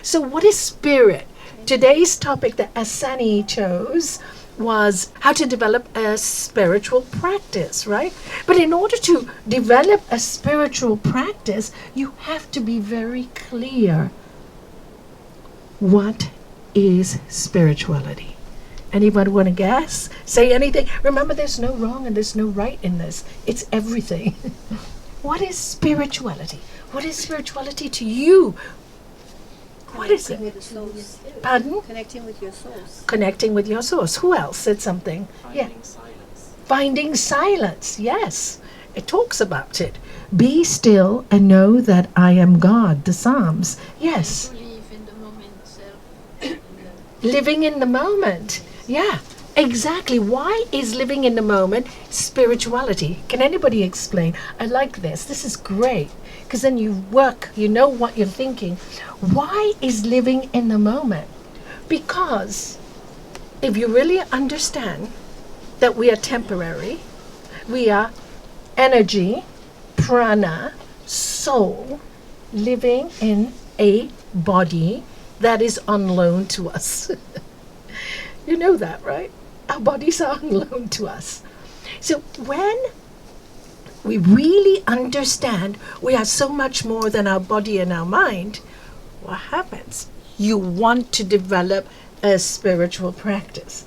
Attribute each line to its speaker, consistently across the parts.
Speaker 1: So what is spirit? Today's topic that Asani chose was how to develop a spiritual practice, right? But in order to develop a spiritual practice, you have to be very clear. What is spirituality? Anybody want to guess? Say anything. Remember, there's no wrong and there's no right in this. It's everything. What is spirituality? What is spirituality to you? What is it?
Speaker 2: With the source.
Speaker 1: Pardon?
Speaker 2: Connecting with your source.
Speaker 1: Connecting with your source. Who else said something?
Speaker 3: Finding silence.
Speaker 1: Finding silence. Yes. It talks about it. Be still and know that I am God. The Psalms. Yes.
Speaker 4: To live in the moment itself.
Speaker 1: Living in the moment. Yeah. Exactly. Why is living in the moment spirituality? Can anybody explain? I like this. This is great. Because then you work, you know what you're thinking. Why is living in the moment? Because if you really understand that we are temporary, we are energy, prana, soul, living in a body that is on loan to us. You know that, right? Our bodies are on loan to us. So when we really understand we are so much more than our body and our mind, what happens? You want to develop a spiritual practice.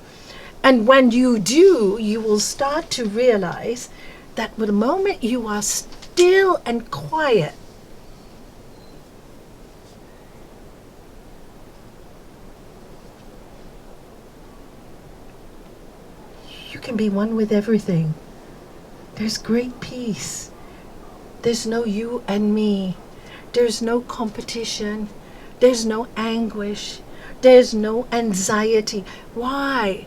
Speaker 1: And when you do, you will start to realize that the moment you are still and quiet, you can be one with everything. There's great peace. There's no you and me. There's no competition. There's no anguish. There's no anxiety. Why?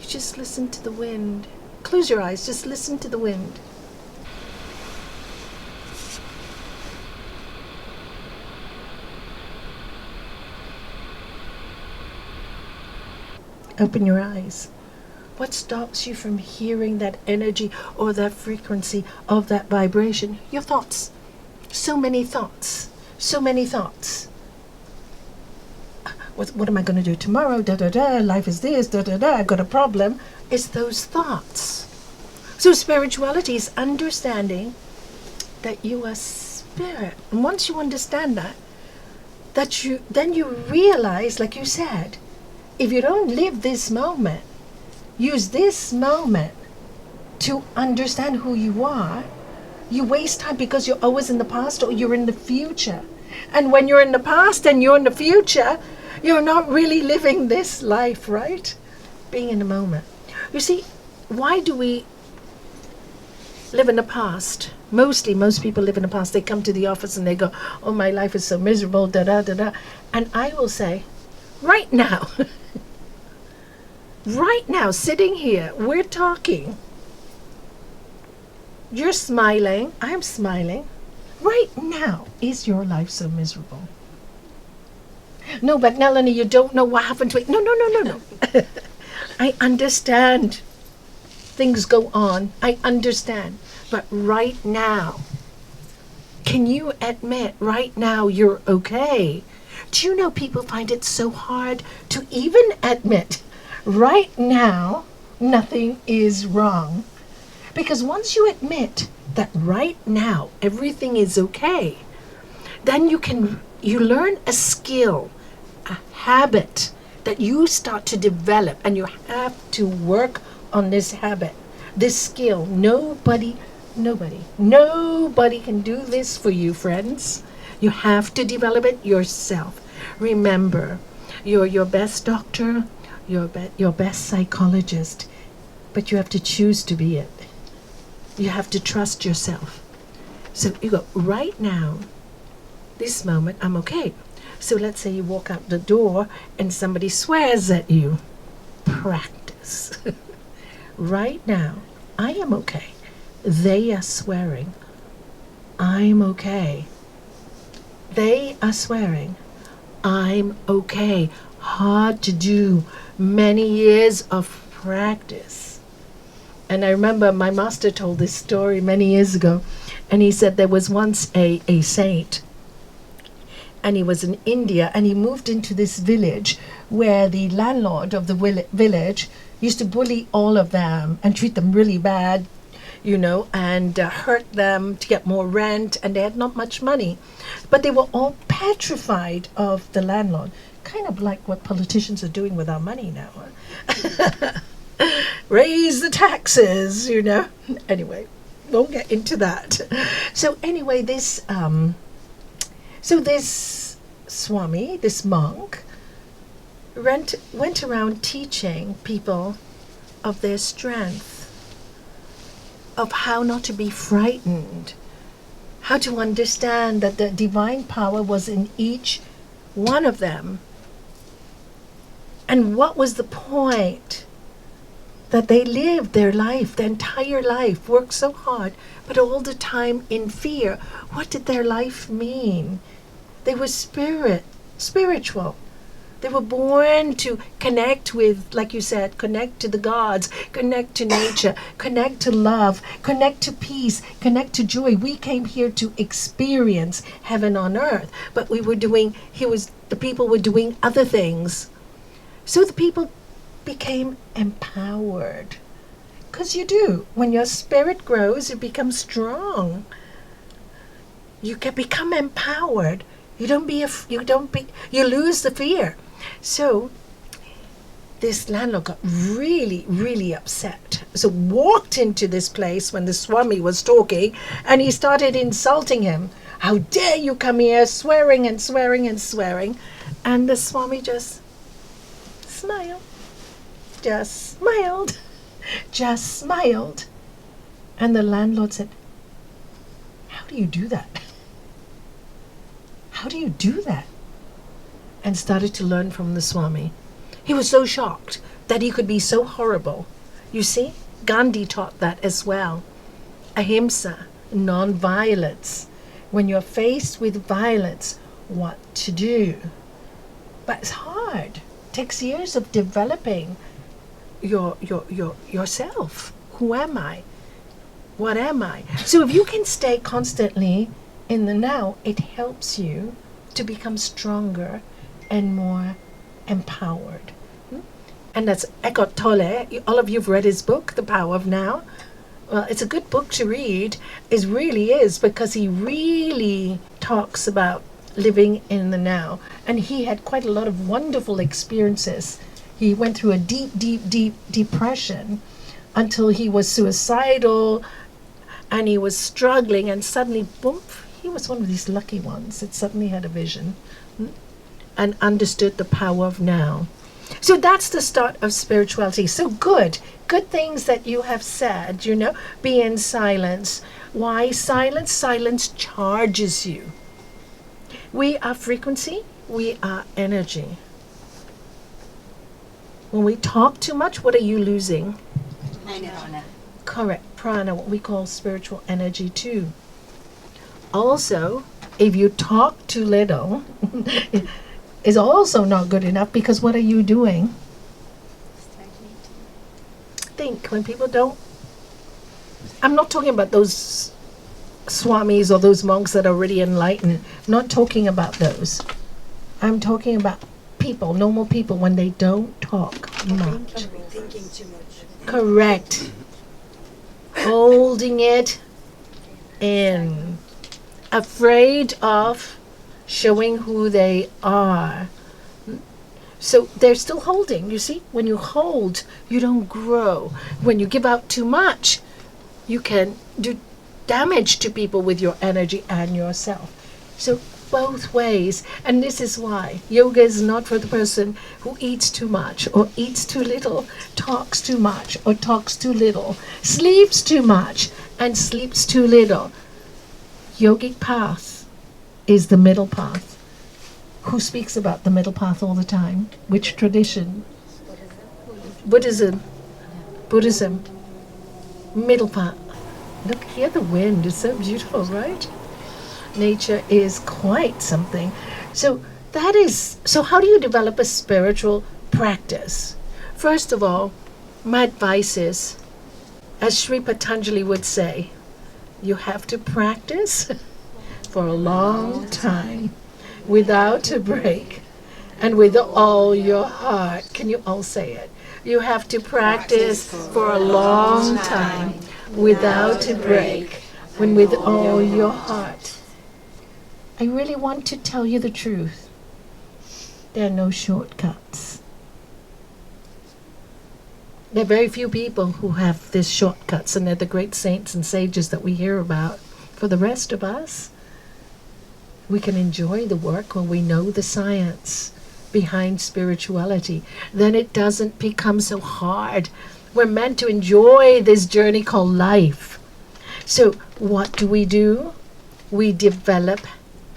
Speaker 1: You just listen to the wind. Close your eyes. Just listen to the wind. Open your eyes. What stops you from hearing that energy or that frequency of that vibration? Your thoughts. So many thoughts. So many thoughts. What am I going to do tomorrow? Da da da. Life is this. Da da da. I've got a problem. It's those thoughts. So spirituality is understanding that you are spirit. And once you understand that, then you realize, like you said, if you don't live this moment, use this moment to understand who you are, you waste time because you're always in the past or you're in the future. And when you're in the past and you're in the future, you're not really living this life, right? Being in the moment. You see, why do we live in the past? Most people live in the past. They come to the office and they go, oh, my life is so miserable, da da da da. And I will say, right now, right now, sitting here, we're talking. You're smiling. I'm smiling. Right now, is your life so miserable? No, but Nalanie, you don't know what happened to it. No. I understand. Things go on. I understand. But right now, can you admit right now you're okay? Do you know people find it so hard to even admit right now nothing is wrong? Because once you admit that right now everything is okay, then you learn a skill, a habit that you start to develop, and you have to work on this habit, this skill. Nobody can do this for you, friends. You have to develop it yourself. Remember, you're your best doctor, your best psychologist, but you have to choose to be it. You have to trust yourself. So you go, right now, this moment, I'm okay. So let's say you walk out the door and somebody swears at you. Practice. Right now, I am okay. They are swearing. I'm okay. They are swearing. I'm okay. Hard to do. Many years of practice. And I remember my master told this story many years ago, and he said there was once a saint, and he was in India, and he moved into this village where the landlord of the village used to bully all of them and treat them really bad, and hurt them to get more rent, and they had not much money. But they were all petrified of the landlord, kind of like what politicians are doing with our money now. Raise the taxes, Anyway, won't get into that. So anyway, this Swami, this monk, went around teaching people of their strength, of how not to be frightened, how to understand that the divine power was in each one of them. And what was the point? That they lived their life, their entire life, worked so hard, but all the time in fear. What did their life mean? They were spiritual. They were born to connect with, like you said, connect to the gods, connect to nature, connect to love, connect to peace, connect to joy. We came here to experience heaven on earth, but the people were doing other things. So the people became empowered. Because you do. When your spirit grows, you become strong. You can become empowered. You lose the fear. So this landlord got really, really upset. So walked into this place when the Swami was talking, and he started insulting him. How dare you come here, swearing and swearing and swearing. And the Swami just smiled. Just smiled. And the landlord said, how do you do that? How do you do that? And started to learn from the Swami. He was so shocked that he could be so horrible. You see, Gandhi taught that as well. Ahimsa, non-violence. When you're faced with violence, what to do. But it's hard. It takes years of developing yourself. Who am I? What am I? So if you can stay constantly in the now, it helps you to become stronger and more empowered. And that's Eckhart Tolle. All of you have read his book, The Power of Now. Well, it's a good book to read. It really is, because he really talks about living in the now. And he had quite a lot of wonderful experiences. He went through a deep, deep, deep depression until he was suicidal, and he was struggling, and suddenly, boom, he was one of these lucky ones that suddenly had a vision and understood the power of now. So that's the start of spirituality. So good things that you have said, be in silence. Why silence? Silence charges you. We are frequency, we are energy. When we talk too much, what are you losing?
Speaker 2: Prana.
Speaker 1: Correct, prana, what we call spiritual energy too. Also, if you talk too little, is also not good enough, because what are you doing? Think, when people don't, I'm not talking about those swamis or those monks that are already enlightened. I'm not talking about those. I'm talking about people, normal people, when they don't talk much.
Speaker 2: Thinking too much.
Speaker 1: Correct. Holding it in. Afraid of showing who they are. So they're still holding. You see, when you hold, you don't grow. When you give out too much, you can do damage to people with your energy and yourself. So both ways. And this is why yoga is not for the person who eats too much or eats too little, talks too much or talks too little, sleeps too much and sleeps too little. Yogic path is the middle path. Who speaks about the middle path all the time? Which tradition? Buddhism. Middle path. Look, hear the wind. It's so beautiful, right? Nature is quite something. So how do you develop a spiritual practice? First of all, my advice is, as Sri Patanjali would say, you have to practice for a long time. without a break, and with all your heart. Can you all say it? You have to practice for a long time without a break, and with all your heart. I really want to tell you the truth. There are no shortcuts. There are very few people who have these shortcuts, and they're the great saints and sages that we hear about. For the rest of us, we can enjoy the work when we know the science behind spirituality. Then it doesn't become so hard. We're meant to enjoy this journey called life. So what do? We develop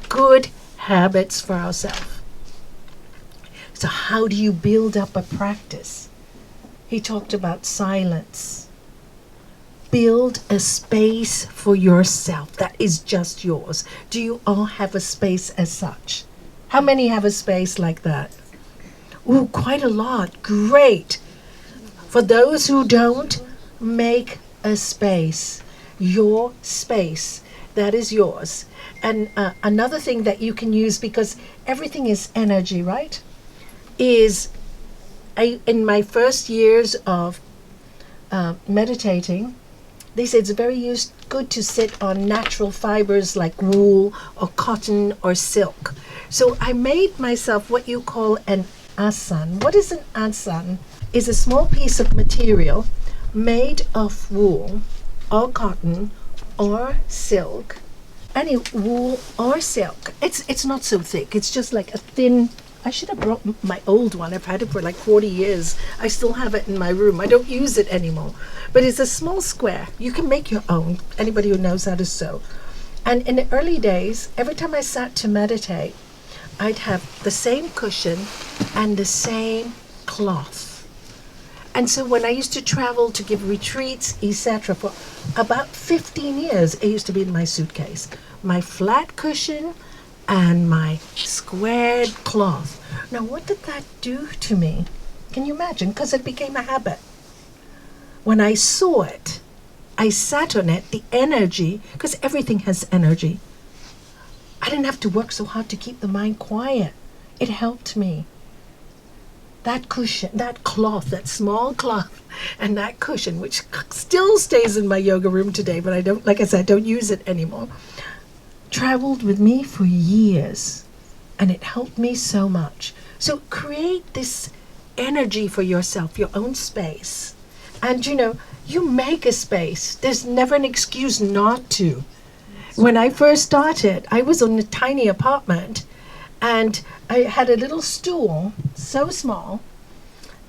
Speaker 1: good habits for ourselves. So how do you build up a practice? He talked about silence. Build a space for yourself that is just yours. Do you all have a space as such? How many have a space like that? Ooh, quite a lot. Great. For those who don't, make a space. Your space. That is yours. And another thing that you can use, because everything is energy, right? Is in my first years of meditating, they say it's very good to sit on natural fibers like wool or cotton or silk. So I made myself what you call an asan. What is an asan? Is a small piece of material made of wool or cotton or silk. Any wool or silk. It's not so thick. It's just like a thin. I should have brought my old one. I've had it for like 40 years. I still have it in my room. I don't use it anymore. But it's a small square. You can make your own. Anybody who knows how to sew. And in the early days, every time I sat to meditate, I'd have the same cushion and the same cloth. And so when I used to travel to give retreats, etc., for about 15 years, it used to be in my suitcase. My flat cushion and my squared cloth. Now, what did that do to me? Can you imagine? Because it became a habit. When I saw it, I sat on it, the energy, because everything has energy. I didn't have to work so hard to keep the mind quiet. It helped me. That cushion, that cloth, that small cloth, and that cushion, which still stays in my yoga room today, but I don't, like I said, I don't use it anymore, traveled with me for years, and it helped me so much. So create this energy for yourself, your own space. And you make a space. There's never an excuse not to. When I first started, I was in a tiny apartment, and I had a little stool, so small,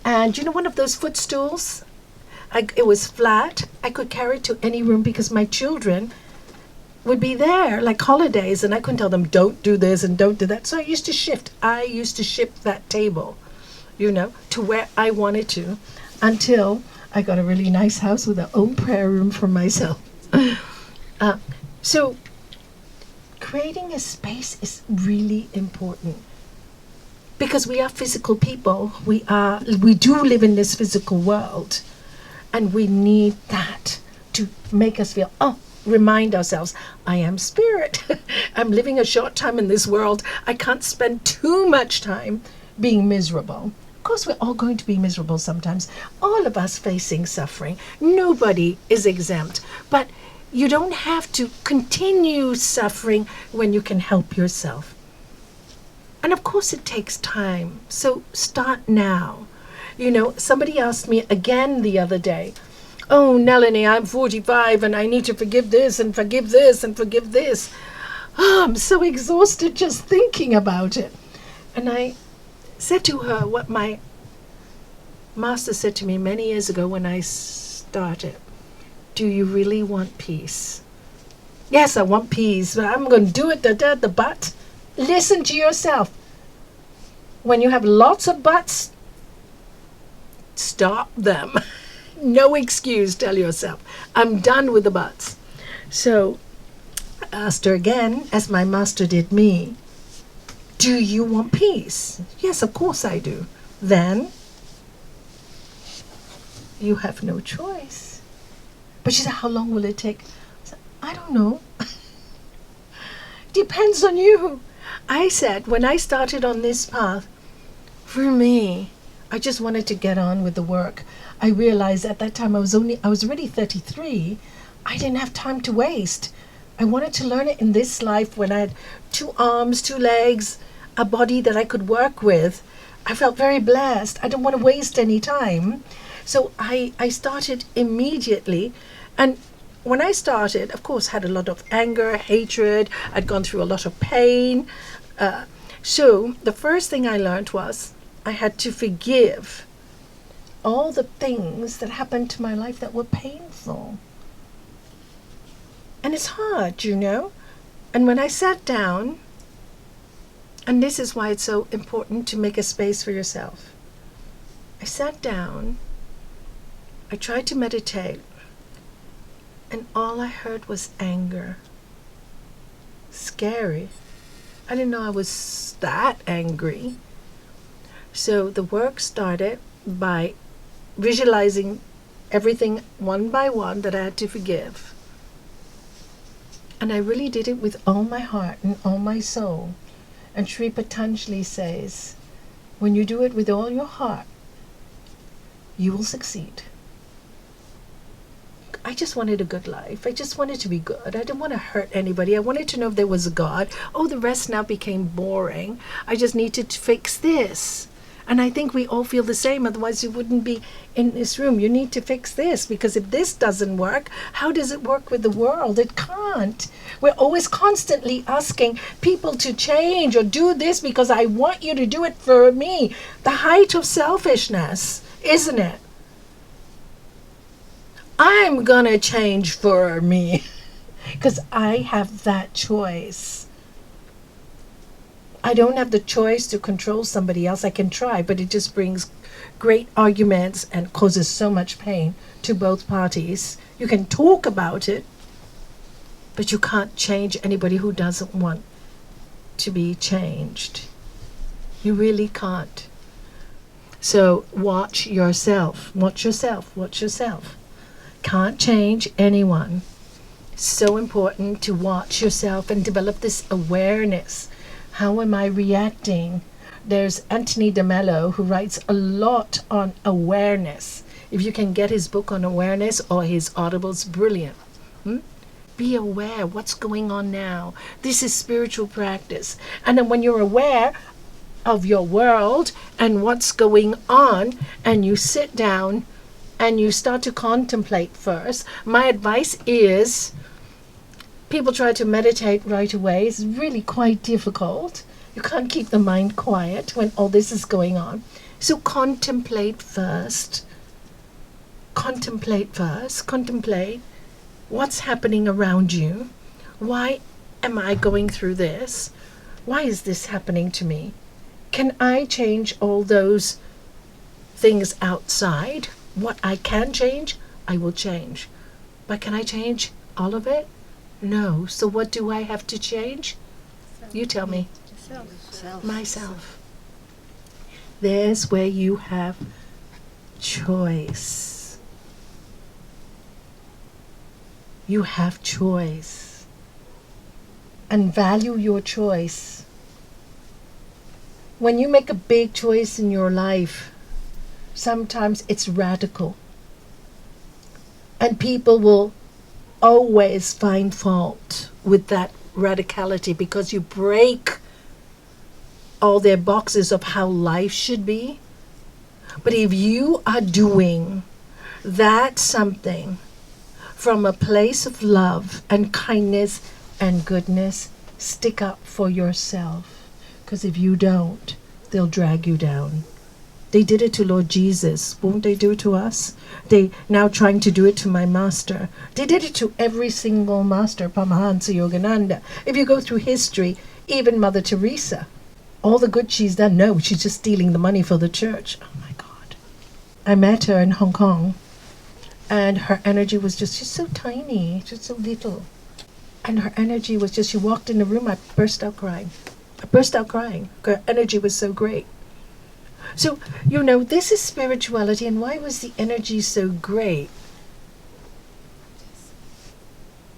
Speaker 1: and one of those footstools? It was flat. I could carry it to any room because my children would be there, like holidays, and I couldn't tell them, don't do this and don't do that. So I used to shift. I used to shift that table, to where I wanted to, until I got a really nice house with an own prayer room for myself. So creating a space is really important, because we are physical people. We do live in this physical world, and we need that to make us feel, remind ourselves, I am spirit. I'm living a short time in this world. I can't spend too much time being miserable. Of course, we're all going to be miserable sometimes. All of us facing suffering. Nobody is exempt. But you don't have to continue suffering when you can help yourself. And of course, it takes time. So start now. Somebody asked me again the other day, oh, Nalanie, I'm 45 and I need to forgive this and forgive this and forgive this. Oh, I'm so exhausted just thinking about it. And I said to her what my master said to me many years ago when I started. Do you really want peace? Yes, I want peace, but I'm going to do it, the but. Listen to yourself. When you have lots of buts, stop them. No excuse, tell yourself. I'm done with the buts. So I asked her again, as my master did me, do you want peace? Yes, of course I do. Then you have no choice. But she said, how long will it take? I said, I don't know. Depends on you. I said, when I started on this path, for me, I just wanted to get on with the work. I realized at that time I was already 33. I didn't have time to waste. I wanted to learn it in this life when I had 2 arms, 2 legs, a body that I could work with. I felt very blessed. I didn't want to waste any time. So I started immediately. And when I started, of course, had a lot of anger, hatred. I'd gone through a lot of pain. So the first thing I learned was I had to forgive all the things that happened to my life that were painful. And it's hard, you know. And when I sat down, and this is why it's so important to make a space for yourself. I sat down, I tried to meditate, and all I heard was anger. Scary. I didn't know I was that angry. So the work started by visualizing everything one by one that I had to forgive. And I really did it with all my heart and all my soul. And Sri Patanjali says, when you do it with all your heart, you will succeed. I just wanted a good life. I just wanted to be good. I didn't want to hurt anybody. I wanted to know if there was a God. Oh, the rest now became boring. I just needed to fix this. And I think we all feel the same. Otherwise, you wouldn't be in this room. You need to fix this, because if this doesn't work, how does it work with the world? It can't. We're always constantly asking people to change or do this because I want you to do it for me. The height of selfishness, isn't it? I'm gonna change for me because I have that choice. I don't have the choice to control somebody else. I can try, but it just brings great arguments and causes so much pain to both parties. You can talk about it, but you can't change anybody who doesn't want to be changed. You really can't. So watch yourself. Watch yourself. Watch yourself. Can't change anyone. So important to watch yourself and develop this awareness. How am I reacting? There's Anthony de Mello who writes a lot on awareness. If you can get his book on awareness or his audibles, brilliant. Be aware what's going on now. This is spiritual practice. And then when you're aware of your world and what's going on, and you sit down and you start to contemplate first, my advice is, people try to meditate right away. It's really quite difficult. You can't keep the mind quiet when all this is going on. So contemplate first. Contemplate first. Contemplate what's happening around you. Why am I going through this? Why is this happening to me? Can I change all those things outside? What I can change, I will change. But can I change all of it? No. So what do I have to change? You tell me.
Speaker 2: Self.
Speaker 1: Myself. There's where you have choice. You have choice. And value your choice. When you make a big choice in your life, sometimes it's radical. And people will always find fault with that radicality because you break all their boxes of how life should be. But if you are doing that something from a place of love and kindness and goodness, stick up for yourself. Because if you don't, they'll drag you down. They did it to Lord Jesus. Won't they do it to us? They now trying to do it to my master. They did it to every single master, Paramahansa Yogananda. If you go through history, even Mother Teresa, all the good she's done, no, she's just stealing the money for the church. Oh my God. I met her in Hong Kong, and her energy was just, she's so tiny, just so little. And her energy was just, she walked in the room, I burst out crying. Her energy was so great. So, you know, this is spirituality. And why was the energy so great?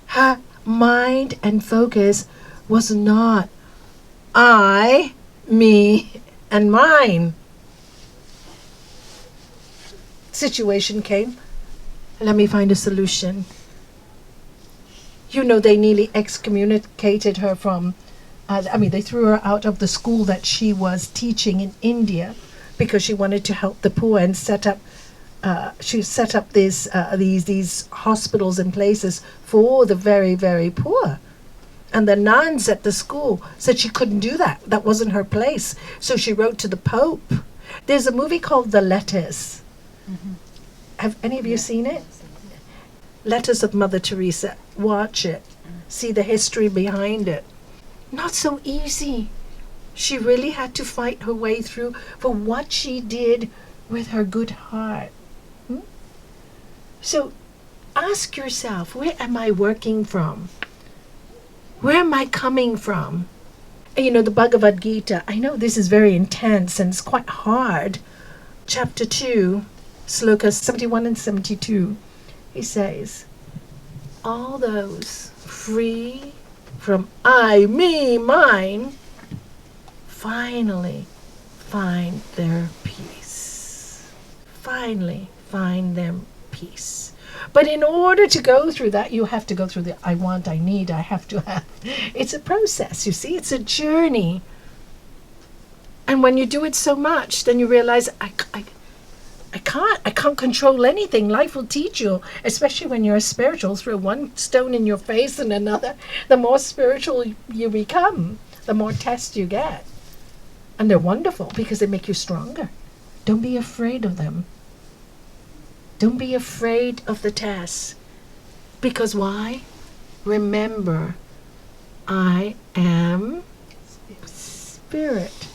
Speaker 1: Her mind and focus was not I, me, and mine. Situation came. Let me find a solution. They nearly excommunicated her from, they threw her out of the school that she was teaching in India because she wanted to help the poor and she set up these hospitals and places for the very, very poor. And the nuns at the school said she couldn't do that. That wasn't her place. So she wrote to the Pope. There's a movie called The Letters. Mm-hmm. Have any of you seen it? Letters of Mother Teresa. Watch it. See the history behind it. Not so easy. She really had to fight her way through for what she did with her good heart. So ask yourself, where am I working from? Where am I coming from? And the Bhagavad Gita, I know this is very intense and it's quite hard. Chapter 2, slokas 71 and 72, he says, all those free from I, me, mine, finally find their peace. Finally find their peace. But in order to go through that, you have to go through the I want, I need, I have to have. It's a process, you see, it's a journey. And when you do it so much, then you realize I can't control anything. Life will teach you, especially when you're spiritual, throw one stone in your face and another. The more spiritual you become, the more tests you get. And they're wonderful because they make you stronger. Don't be afraid of them. Don't be afraid of the tests. Because why? Remember, I am spirit.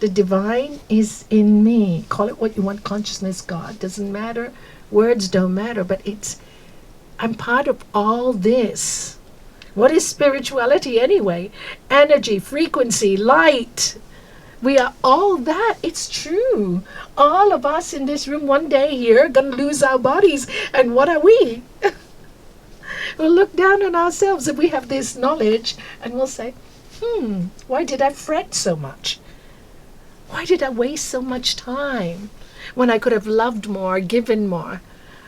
Speaker 1: The divine is in me. Call it what you want, consciousness, God. Doesn't matter. Words don't matter. But I'm part of all this. What is spirituality anyway? Energy, frequency, light. We are all that. It's true. All of us in this room one day here are going to lose our bodies. And what are we? We'll look down on ourselves if we have this knowledge and we'll say, why did I fret so much? Why did I waste so much time when I could have loved more, given more?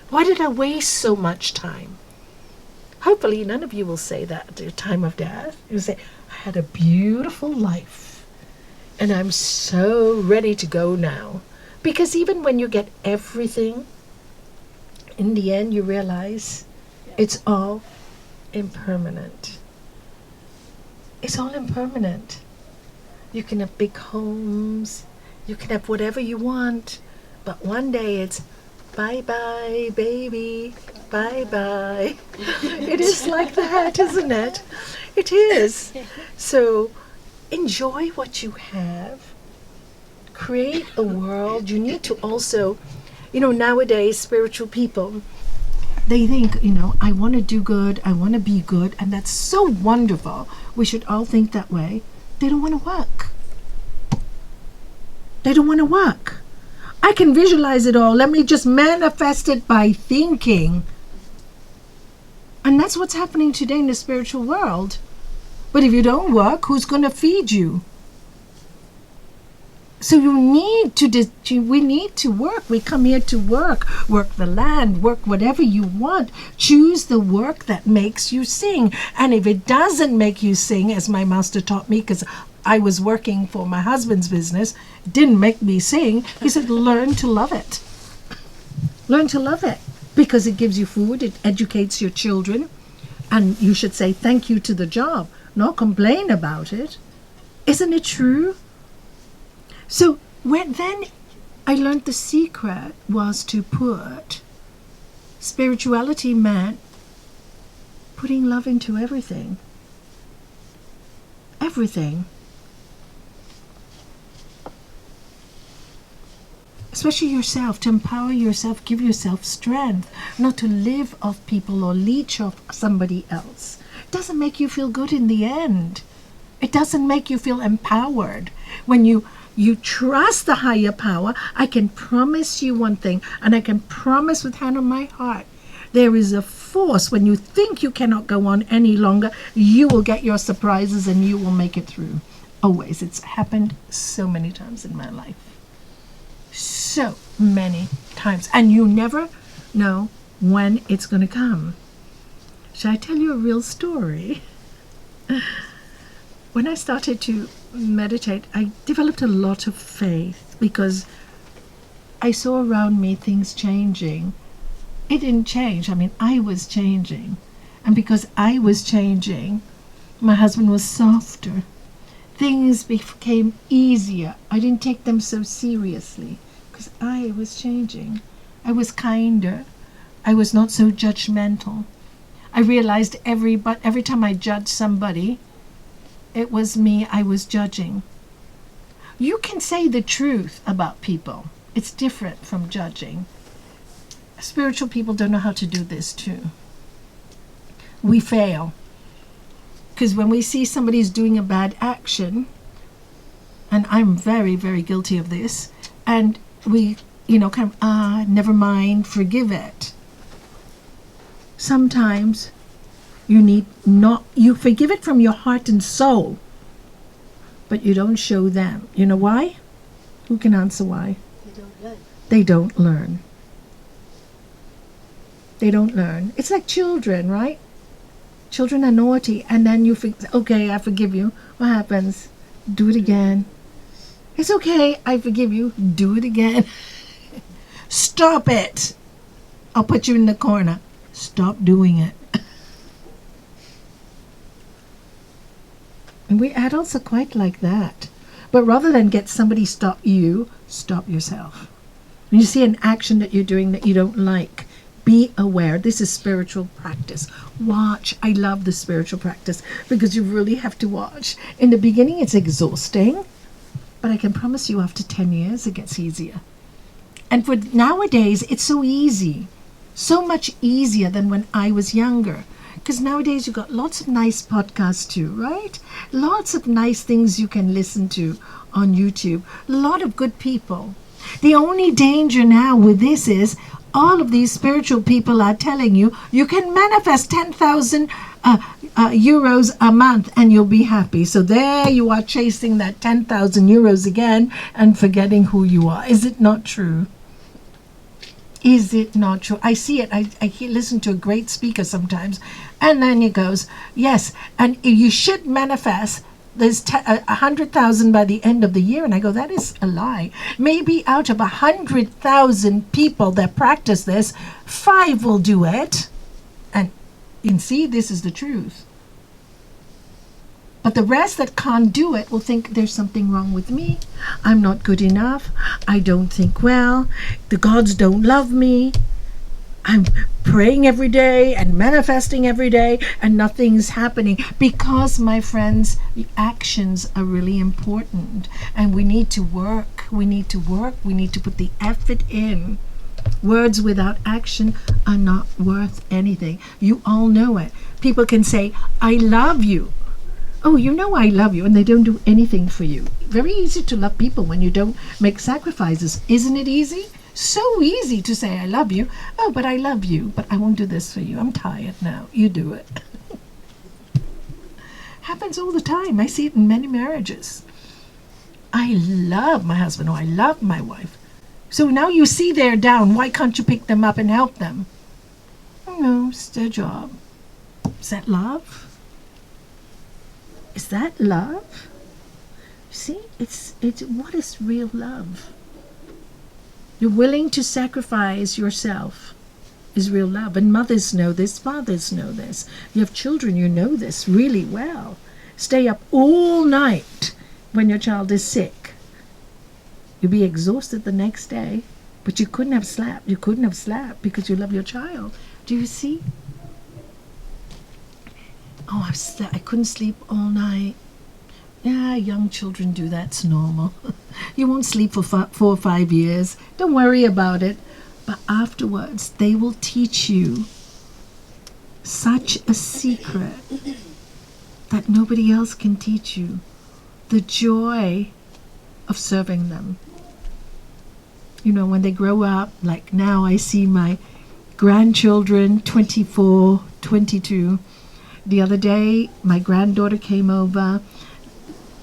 Speaker 1: Why did I waste so much time? Hopefully none of you will say that at the time of death. You'll say, I had a beautiful life. And I'm so ready to go now. Because even when you get everything, in the end you realize it's all impermanent. It's all impermanent. You can have big homes, you can have whatever you want, but one day it's bye-bye, baby, bye-bye. It is like that, isn't it? It is. So enjoy what you have. Create a world. You need to also, nowadays, spiritual people, they think, I want to do good, I want to be good, and that's so wonderful. We should all think that way. They don't want to work. They don't want to work. I can visualize it all. Let me just manifest it by thinking. And that's what's happening today in the spiritual world. But if you don't work, who's going to feed you? So we need to work. We come here to work the land, work whatever you want. Choose the work that makes you sing. And if it doesn't make you sing, as my master taught me, because I was working for my husband's business, didn't make me sing, he said, learn to love it. Learn to love it. Because it gives you food, it educates your children, and you should say thank you to the job, not complain about it. Isn't it true? So then I learned the secret was to put spirituality meant putting love into everything. Everything. Especially yourself, to empower yourself, give yourself strength, not to live off people or leech off somebody else. It doesn't make you feel good in the end. It doesn't make you feel empowered. When you trust the higher power, I can promise you one thing, and I can promise with hand on my heart, there is a force. When you think you cannot go on any longer, you will get your surprises and you will make it through. Always. It's happened so many times in my life. So many times. And you never know when it's going to come. Shall I tell you a real story? When I started to meditate, I developed a lot of faith because I saw around me things changing. It didn't change. I mean, I was changing. And because I was changing, my husband was softer. Things became easier. I didn't take them so seriously because I was changing. I was kinder. I was not so judgmental. I realized every time I judged somebody, it was me I was judging. You can say the truth about people. It's different from judging. Spiritual people don't know how to do this too. We fail. Because when we see somebody's doing a bad action, and I'm very, very guilty of this, and we, kind of, never mind, forgive it. Sometimes you forgive it from your heart and soul, but you don't show them. You know why? Who can answer why?
Speaker 2: They don't learn.
Speaker 1: They don't learn. They don't learn. It's like children, right? Children are naughty, and then okay, I forgive you. What happens? Do it again. It's okay, I forgive you. Do it again. Stop it. I'll put you in the corner. Stop doing it. And we adults are quite like that. But rather than get somebody stop you, stop yourself. When you see an action that you're doing that you don't like, be aware. This is spiritual practice. Watch. I love the spiritual practice because you really have to watch. In the beginning, it's exhausting, but I can promise you after 10 years, it gets easier. And for nowadays, it's so easy. So much easier than when I was younger. Because nowadays you've got lots of nice podcasts too, right? Lots of nice things you can listen to on YouTube. A lot of good people. The only danger now with this is all of these spiritual people are telling you you can manifest 10,000 euros a month and you'll be happy. So there you are chasing that 10,000 euros again and forgetting who you are. Is it not true? Is it not true? I see it. I listen to a great speaker sometimes, and then he goes, yes, and you should manifest there's 100,000 by the end of the year. And I go, that is a lie. Maybe out of 100,000 people that practice this, 5 will do it. And see, this is the truth. But the rest that can't do it will think there's something wrong with me. I'm not good enough. I don't think well. The gods don't love me. I'm praying every day and manifesting every day and nothing's happening. Because, my friends, the actions are really important. And we need to work. We need to work. We need to put the effort in. Words without action are not worth anything. You all know it. People can say, I love you. Oh, you know I love you, and they don't do anything for you. Very easy to love people when you don't make sacrifices. Isn't it easy? So easy to say I love you. Oh, but I love you, but I won't do this for you. I'm tired now. You do it. Happens all the time. I see it in many marriages. I love my husband, or I love my wife. So now you see they're down. Why can't you pick them up and help them? Oh, no, it's their job. Is that love? Is that love? See, it's what is real love? You're willing to sacrifice yourself is real love. And mothers know this, fathers know this. You have children, you know this really well. Stay up all night when your child is sick. You'll be exhausted the next day, but you couldn't have slept. You couldn't have slept because you love your child. Do you see? Oh, I couldn't sleep all night. Yeah, young children do that. It's normal. You won't sleep for 4 or 5 years. Don't worry about it. But afterwards, they will teach you such a secret that nobody else can teach you. The joy of serving them. You know, when they grow up, like now I see my grandchildren, 24, 22. The other day, my granddaughter came over.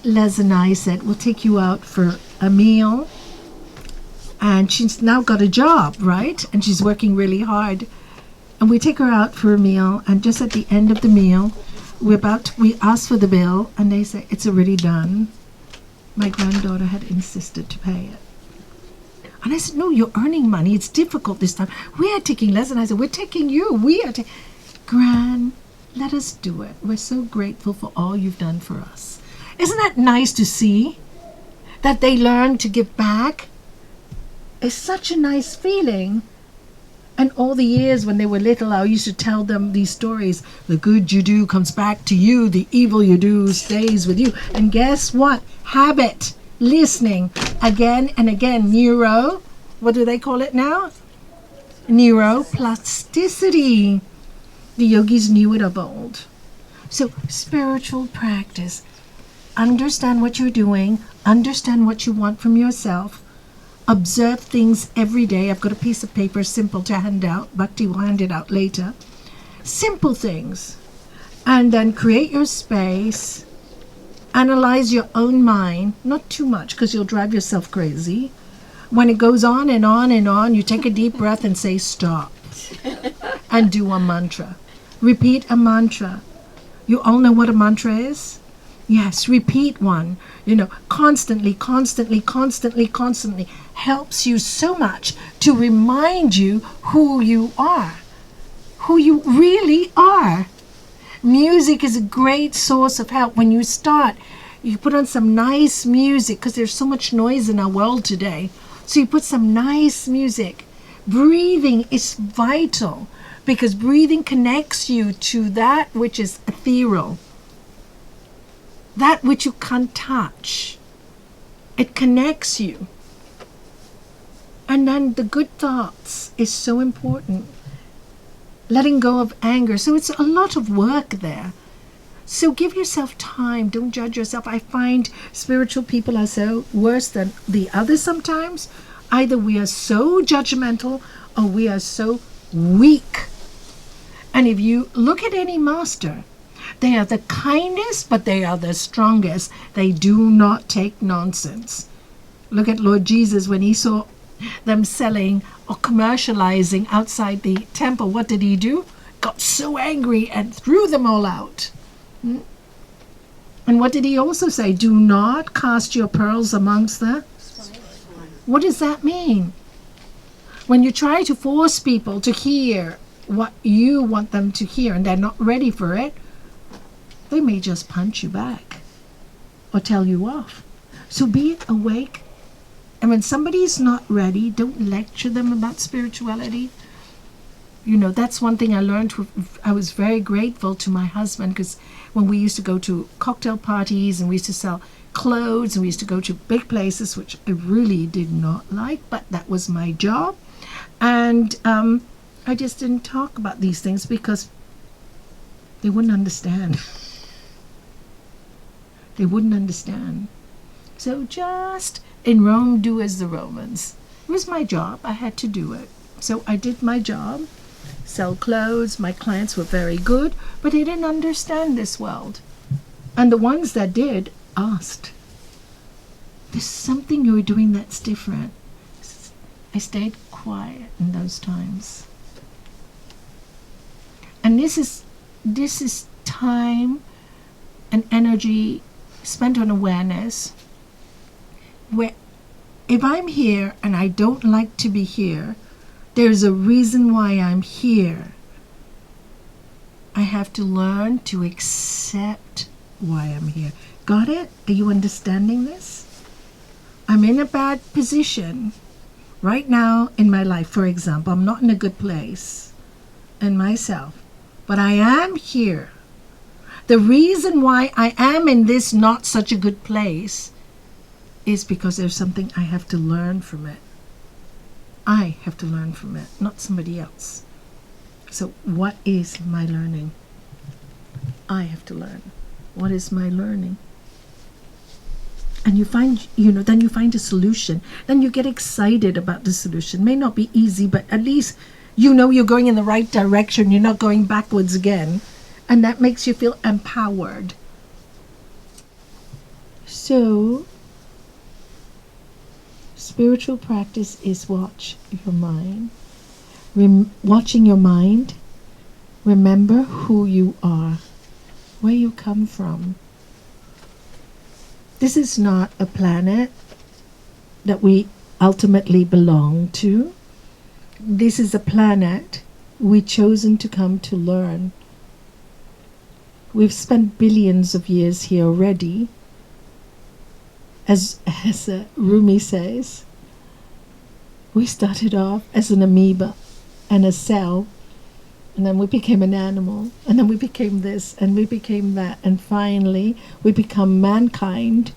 Speaker 1: Les and I said, we'll take you out for a meal. And she's now got a job, right? And she's working really hard. And we take her out for a meal, and just at the end of the meal, we ask for the bill, and they say, it's already done. My granddaughter had insisted to pay it. And I said, no, you're earning money. It's difficult this time. We are taking Les, and I said, we're taking you. We are taking... Gran, let us do it. We're so grateful for all you've done for us. Isn't that nice to see? That they learn to give back? It's such a nice feeling. And all the years when they were little, I used to tell them these stories. The good you do comes back to you. The evil you do stays with you. And guess what? Habit. Listening. Again and again. What do they call it now? Neuroplasticity. The yogis knew it of old. So spiritual practice. Understand what you're doing. Understand what you want from yourself. Observe things every day. I've got a piece of paper, simple to hand out. Bhakti will hand it out later. Simple things. And then create your space. Analyze your own mind. Not too much, because you'll drive yourself crazy. When it goes on and on and on, you take a deep breath and say, stop. And do a mantra. Repeat a mantra. You all know what a mantra is? Yes, repeat one. Constantly, constantly, constantly, constantly. Helps you so much to remind you who you are. Who you really are. Music is a great source of help. When you start, you put on some nice music, because there's so much noise in our world today. So you put some nice music. Breathing is vital, because breathing connects you to that which is ethereal. That which you can't touch. It connects you. And then the good thoughts is so important. Letting go of anger. So it's a lot of work there. So give yourself time. Don't judge yourself. I find spiritual people are so worse than the others sometimes. Either we are so judgmental or we are so weak. And if you look at any master, they are the kindest, but they are the strongest. They do not take nonsense. Look at Lord Jesus when he saw them selling or commercializing outside the temple. What did he do? Got so angry and threw them all out. And what did he also say? Do not cast your pearls amongst the... What does that mean? When you try to force people to hear what you want them to hear and they're not ready for it, they may just punch you back or tell you off. So be awake. And when somebody's not ready, don't lecture them about spirituality. That's one thing I learned. I was very grateful to my husband, because when we used to go to cocktail parties and we used to sell clothes and we used to go to big places, which I really did not like, but that was my job. And I just didn't talk about these things because they wouldn't understand. They wouldn't understand. So just in Rome, do as the Romans. It was my job. I had to do it. So I did my job, sell clothes. My clients were very good, but they didn't understand this world. And the ones that did asked, there's something you're doing that's different. I stayed quiet in those times. And this is time and energy spent on awareness, where if I'm here and I don't like to be here, there's a reason why I'm here. I have to learn to accept why I'm here. Got it? Are you understanding this? I'm in a bad position right now in my life, for example. I'm not in a good place in myself, but I am here. The reason why I am in this not such a good place is because there's something I have to learn from it. I have to learn from it, not somebody else. So what is my learning? I have to learn. What is my learning? And you find, then you find a solution. Then you get excited about the solution. May not be easy, but at least you're going in the right direction. You're not going backwards again. And that makes you feel empowered. So, spiritual practice is watch your mind. Watching your mind, remember who you are, where you come from. This is not a planet that we ultimately belong to. This is a planet we've chosen to come to learn. We've spent billions of years here already. As Rumi says, we started off as an amoeba and a cell, and then we became an animal, and then we became this, and we became that, and finally we become mankind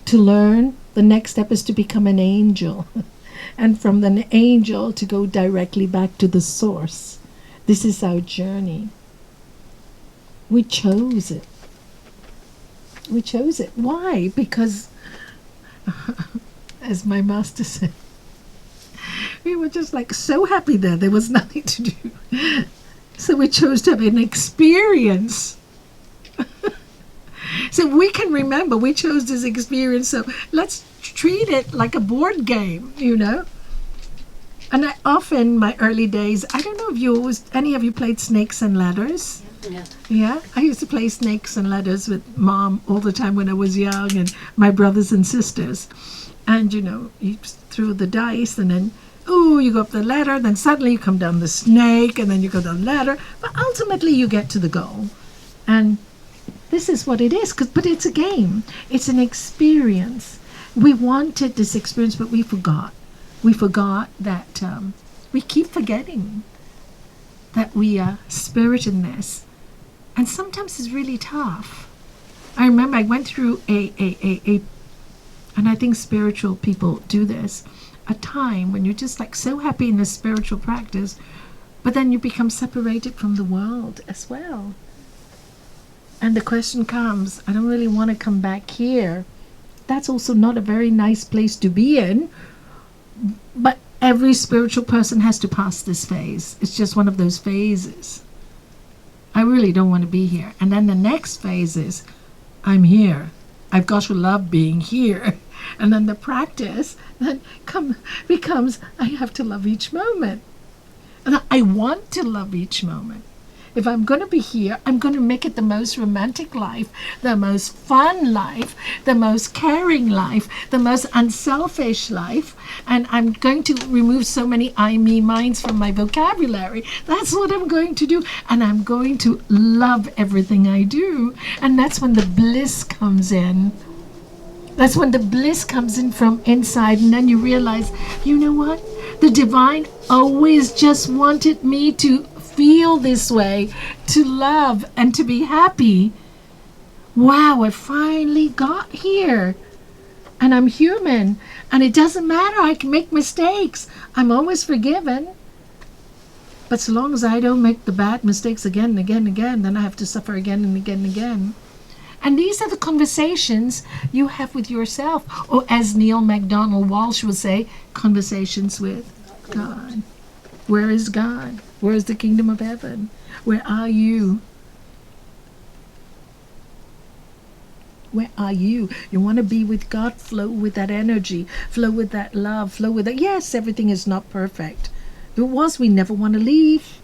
Speaker 1: to learn. The next step is to become an angel, and from the angel to go directly back to the source. This is our journey. We chose it. We chose it. Why? Because, as my master said, we were just like so happy there. There was nothing to do. So we chose to have an experience. So we can remember we chose this experience. So let's treat it like a board game, you know. And I often, my early days, I don't know if any of you played Snakes and Ladders?
Speaker 2: Yeah.
Speaker 1: Yeah, I used to play Snakes and Ladders with Mom all the time when I was young, and my brothers and sisters. And you know, you threw the dice, and then, you go up the ladder, then suddenly you come down the snake, and then you go down the ladder. But ultimately you get to the goal. And this is what it is, but it's a game. It's an experience. We wanted this experience, but we forgot. We forgot that we keep forgetting that we are spirit in this. And sometimes it's really tough. I remember I went through and I think spiritual people do this, a time when you're just like so happy in this spiritual practice, but then you become separated from the world as well. And the question comes, I don't really want to come back here. That's also not a very nice place to be in, but every spiritual person has to pass this phase. It's just one of those phases. I really don't want to be here. And then the next phase is, I'm here. I've got to love being here. And then the practice then becomes, I have to love each moment. And I want to love each moment. If I'm going to be here, I'm going to make it the most romantic life, the most fun life, the most caring life, the most unselfish life. And I'm going to remove so many I, me minds from my vocabulary. That's what I'm going to do. And I'm going to love everything I do. And that's when the bliss comes in. That's when the bliss comes in from inside. And then you realize, you know what? The divine always just wanted me to feel this way, to love and to be happy. Wow, I finally got here. And I'm human. And it doesn't matter, I can make mistakes. I'm always forgiven. But so long as I don't make the bad mistakes again and again and again, then I have to suffer again and again and again. And these are the conversations you have with yourself. Or as Neil MacDonald Walsh would say, conversations with God. Where is God? Where is the kingdom of heaven? Where are you? Where are you? You want to be with God? Flow with that energy. Flow with that love. Flow with that. Yes, everything is not perfect. If it was, we never want to leave.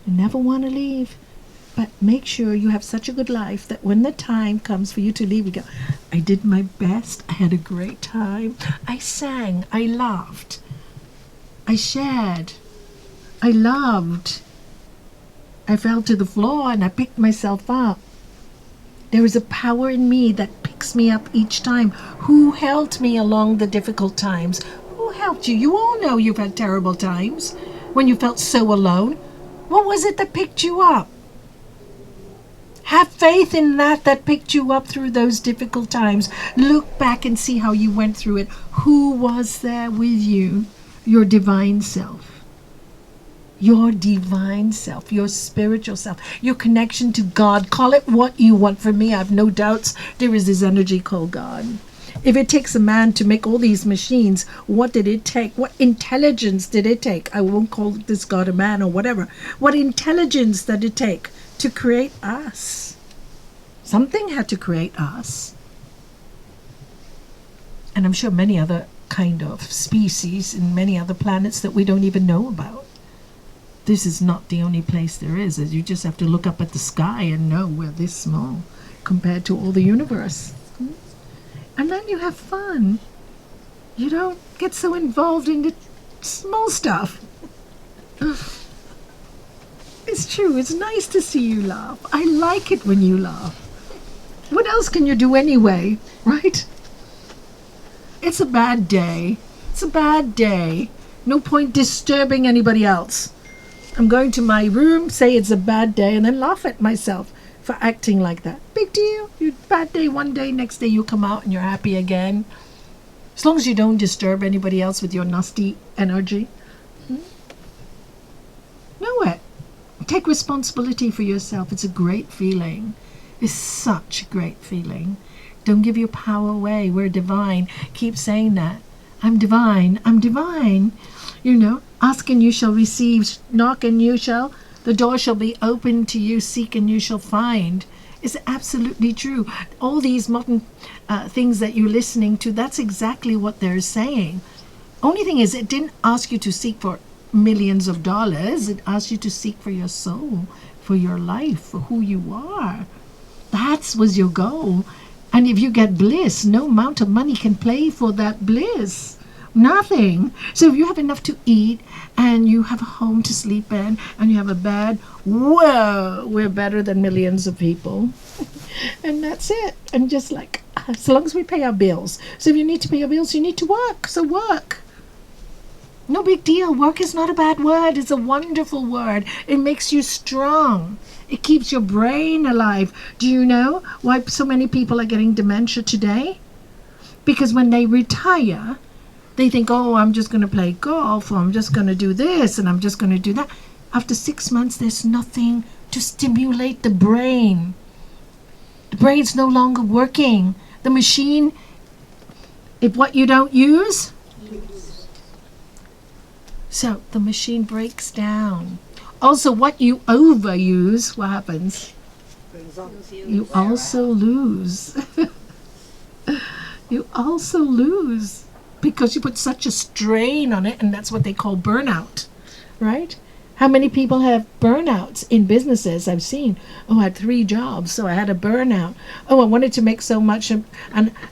Speaker 1: You never want to leave. But make sure you have such a good life that when the time comes for you to leave, you go, I did my best. I had a great time. I sang. I laughed. I shared. I loved. I fell to the floor and I picked myself up. There is a power in me that picks me up each time. Who helped me along the difficult times? Who helped you? You all know you've had terrible times when you felt so alone. What was it that picked you up? Have faith in that picked you up through those difficult times. Look back and see how you went through it. Who was there with you? Your divine self. Your divine self, your spiritual self, your connection to God. Call it what you want. For me, I have no doubts there is this energy called God. If it takes a man to make all these machines, what did it take? What intelligence did it take? I won't call this God a man or whatever. What intelligence did it take to create us? Something had to create us. And I'm sure many other kind of species in many other planets that we don't even know about. This is not the only place there is. You just have to look up at the sky and know we're this small compared to all the universe. And then you have fun. You don't get so involved in the small stuff. It's true. It's nice to see you laugh. I like it when you laugh. What else can you do anyway, right? It's a bad day. It's a bad day. No point disturbing anybody else. I'm going to my room, say it's a bad day, and then laugh at myself for acting like that. Big deal. You bad day one day, next day you come out and you're happy again. As long as you don't disturb anybody else with your nasty energy. Know it. Take responsibility for yourself. It's a great feeling. It's such a great feeling. Don't give your power away. We're divine. Keep saying that. I'm divine. I'm divine. You know, ask and you shall receive. Knock and you shall. The door shall be open to you. Seek and you shall find. It's absolutely true. All these modern things that you're listening to, that's exactly what they're saying. Only thing is, it didn't ask you to seek for millions of dollars. It asked you to seek for your soul, for your life, for who you are. That was your goal. And if you get bliss, no amount of money can pay for that bliss. Nothing. So if you have enough to eat and you have a home to sleep in and you have a bed, whoa, we're better than millions of people. And that's it. And just like, as long as we pay our bills. So if you need to pay your bills, you need to work. So work. No big deal. Work is not a bad word. It's a wonderful word. It makes you strong. It keeps your brain alive. Do you know why so many people are getting dementia today? Because when they retire, they think, oh, I'm just going to play golf, or I'm just going to do this, and I'm just going to do that. After 6 months, there's nothing to stimulate the brain. The brain's no longer working. The machine, if what you don't use, so the machine breaks down. Also, what you overuse, what happens? You also lose. You also lose because you put such a strain on it, and that's what they call burnout, right? How many people have burnouts in businesses? I've seen, oh, I had 3 jobs, so I had a burnout. Oh, I wanted to make so much, and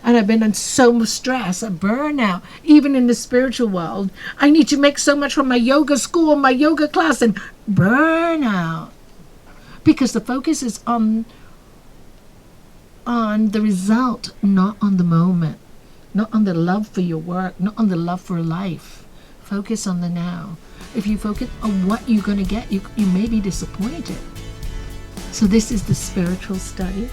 Speaker 1: I've been in so much stress, a burnout. Even in the spiritual world, I need to make so much from my yoga school, my yoga class, and burnout. Because the focus is on the result, not on the moment, not on the love for your work, not on the love for life. Focus on the now. If you focus on what you're going to get, you may be disappointed. So this is the spiritual study.